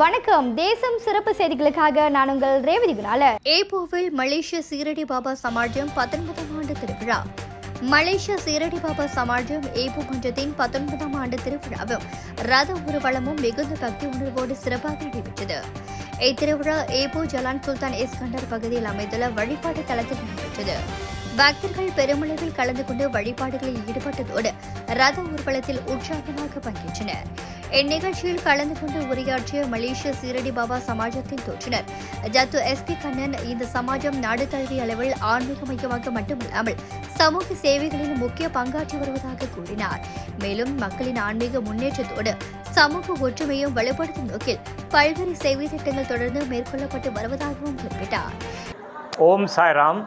வணக்கம். தேசம் சிறப்பு செய்திகளுக்காக நான் உங்கள் ரேவதி குணால. ஏப்போவில் மலேசிய சீரடி பாபா சமாஜம் 19ஆம் ஆண்டு திருவிழா. மலேசிய சீரடி பாபா சமாஜம் ஏப்போ மன்றத்தின் 19ஆம் ஆண்டு திருவிழாவும் ரத ஊர்வலமும் மிகுந்த பக்தி உணர்வோடு சிறப்பாக நடைபெற்றது. இத்திருவிழா ஏப்போ ஜலான் சுல்தான் எஸ்கண்டர் பகுதியில் அமைந்துள்ள வழிபாட்டு தளத்தில் நடைபெற்றது. பக்தர்கள் பெருமளவில் கலந்து கொண்டு வழிபாடுகளில் ஈடுபட்டதோடு ரத ஊர்வலத்தில் உற்சாகமாக பங்கேற்றனர். இந்நிகழ்ச்சியில் கலந்து கொண்டு உரையாற்றிய மலேசிய சீரடி பாபா சமாஜத்தின் தோற்றுநர் டத்து SP கண்ணன், இந்த சமாஜம் நாடு தழுவிய அளவில் ஆன்மீக மையமாக மட்டுமில்லாமல் சமூக சேவைகளில் முக்கிய பங்காற்றி வருவதாக கூறினார். மேலும் மக்களின் ஆன்மீக முன்னேற்றத்தோடு சமூக ஒற்றுமையும் வலுப்படுத்தும் நோக்கில் பல்வேறு சேவை திட்டங்கள் தொடர்ந்து மேற்கொள்ளப்பட்டு வருவதாகவும் குறிப்பிட்டார். ஓம் சாய்ராம்.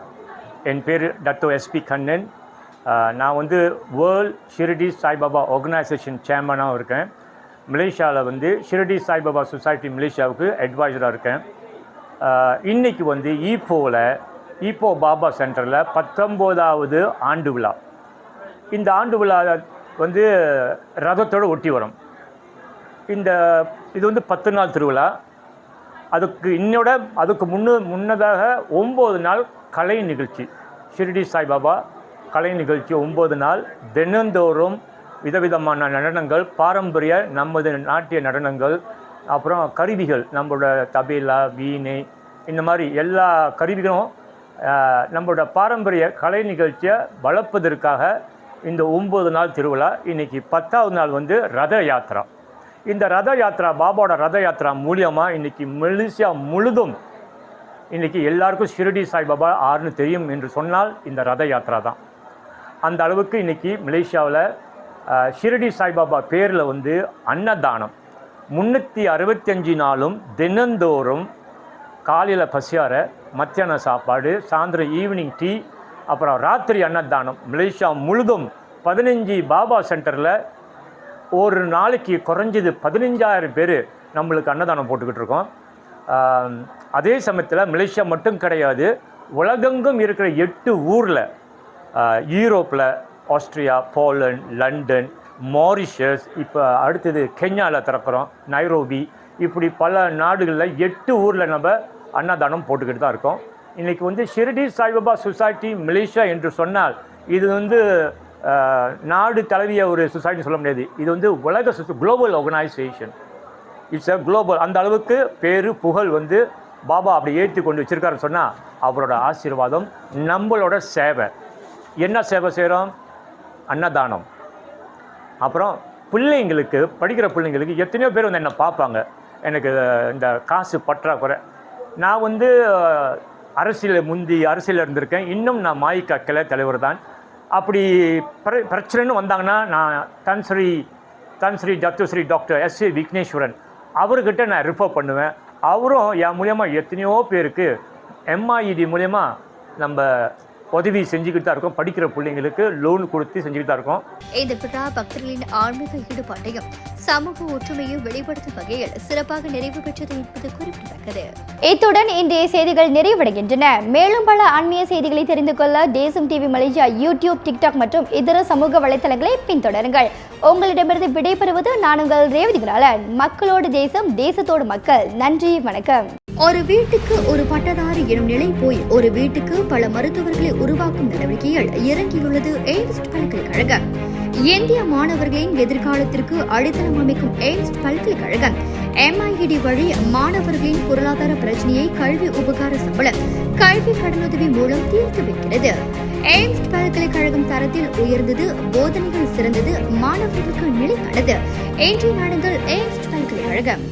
என் பேர் டத்து SP கண்ணன். நான் வேர்ல்ட் ஷிரடி சாய்பாபா ஆர்கனைசேஷன் சேர்மனாக இருக்கேன். மலேசியாவில் ஷிரடி சாய்பாபா சொசைட்டி மலேசியாவுக்கு அட்வைசராக இருக்கேன். இன்றைக்கி ஈப்போ பாபா சென்டரில் 19வது ஆண்டு விழா. இந்த ஆண்டு விழா ரதத்தோடு ஒட்டி வரும். இது 10 நாள் திருவிழா. அதுக்கு முன்னதாக 9 நாள் கலை நிகழ்ச்சி, ஷிரடி சாய்பாபா கலை நிகழ்ச்சி 9 நாள். தினந்தோறும் விதவிதமான நடனங்கள், பாரம்பரிய நமது நாட்டிய நடனங்கள், அப்புறம் கருவிகள், நம்மளோட தபேலா, வீணை, இந்த மாதிரி எல்லா கருவிகளும் நம்மளோட பாரம்பரிய கலை நிகழ்ச்சியை வளர்ப்பதற்காக இந்த 9 நாள் திருவிழா. இன்றைக்கி 10வது நாள் ரத யாத்திரா. இந்த ரத யாத்திரா, பாபாவோட ரத யாத்திரா மூலியமாக இன்றைக்கி மலேசியா முழுதும் இன்றைக்கி எல்லாருக்கும் ஷிரடி சாய்பாபா ஆறுன்னு தெரியும் என்று சொன்னால் இந்த ரத யாத்திரா தான். அந்த அளவுக்கு இன்றைக்கி மலேசியாவில் ஷிரடி சாய்பாபா பேரில் அன்னதானம் 365 நாளும் தினந்தோறும் காலையில் பசியார, மத்தியான சாப்பாடு, சாயந்தரம் ஈவினிங் டீ, அப்புறம் ராத்திரி அன்னதானம். மலேசியா முழுதும் 15 பாபா சென்டரில் ஒரு நாளைக்கு குறைஞ்சது 15,000 பேர் நம்மளுக்கு அன்னதானம் போட்டுக்கிட்டு இருக்கோம். அதே சமயத்தில் மலேசியா மட்டும் கிடையாது, உலகெங்கும் இருக்கிற 8 ஊரில், யூரோப்பில் ஆஸ்திரியா, போலண்ட், லண்டன், மாரிஷஸ், இப்போ அடுத்தது கென்யாவில் திறக்கிறோம், நைரோபி, இப்படி பல நாடுகளில் 8 ஊரில் நம்ம அன்னதானம் போட்டுக்கிட்டு தான் இருக்கோம். இன்றைக்கி ஷிரடி சாய்பாபா சொசைட்டி மலேசியா என்று சொன்னால் இது நாடு தழுவிய ஒரு சொசைட்டி சொல்ல முடியாது. இது உலக குளோபல் ஆர்கனைசேஷன். It's global. அந்த அளவுக்கு பேர் புகழ் பாபா அப்படி ஏற்றி கொண்டு வச்சுருக்காருன்னு சொன்னால் அவரோட ஆசீர்வாதம். நம்மளோட சேவை என்ன சேவை செய்கிறோம்? அன்னதானம். அப்புறம் பிள்ளைங்களுக்கு, படிக்கிற பிள்ளைங்களுக்கு எத்தனையோ பேர் என்னை பார்ப்பாங்க, எனக்கு இந்த காசு பற்றாக்குறை. நான் அரசியலில் இருந்திருக்கேன். இன்னும் நான் மாயிக்கா கிளை தலைவர் தான். அப்படி பிரச்சனைன்னு வந்தாங்கன்னா நான் Tan Sri Datuk Seri doctor S.A. Vigneswaran அவர்கிட்ட நான் ரிஃபர் பண்ணுவேன். அவரும் என் மூலியமாக எத்தனையோ பேருக்கு MIED மூலயமா நம்ம உதவி செஞ்சுக்கிட்டு தான் இருக்கோம். படிக்கிற பிள்ளைங்களுக்கு லோன் கொடுத்து செஞ்சுக்கிட்டு தான் இருக்கோம். இந்த விழா பக்தர்களின் ஆன்மீக ஈடுபாட்டையும் சமூக ஒற்றுமையும் வெளிப்படுத்தும் வகையில் சிறப்பாக நிறைவு பெற்றது என்பது குறிப்பிடத்தக்கது. இத்துடன் இன்றைய செய்திகள் நிறைவடைகின்றன. மேலும் பல ஆன்மீக செய்திகளை தெரிந்து கொள்ள தேசம் TV மலேசியா யூடியூப், டிக்டாக் மற்றும் இதர சமூக வலைத்தளங்களை பின்தொடருங்கள். உங்களிடமிருந்து விடைபெறுவது நான் உங்கள் ரேவதி குணாலன். மக்களோடு தேசம், தேசத்தோடு மக்கள். நன்றி, வணக்கம். ஒரு வீட்டுக்கு ஒரு பட்டதாரி எனும் நிலை போய் ஒரு வீட்டுக்கு பல மருத்துவர்களை உருவாக்கும் நடவடிக்கையில் இறங்கியுள்ளது எய்ம்ஸ் பல்கலைக்கழகம். இந்திய மாணவர்களின் எதிர்காலத்திற்கு அடித்தளம் அமைக்கும் எய்ம்ஸ் பல்கலைக்கழகம் MIED வழி மாணவர்களின் பொருளாதார பிரச்சனையை கல்வி உபகார சம்பளம், கல்வி கடனுதவி மூலம் தீர்த்து வைக்கிறது. எய்ம்ஸ் பல்கலைக்கழகம் தரத்தில் உயர்ந்தது, போதனைகள் சிறந்தது, மாணவர்களுக்கு நிலையானது. இன்றைய நாடுகள் எய்ம்ஸ் பல்கலைக்கழகம்.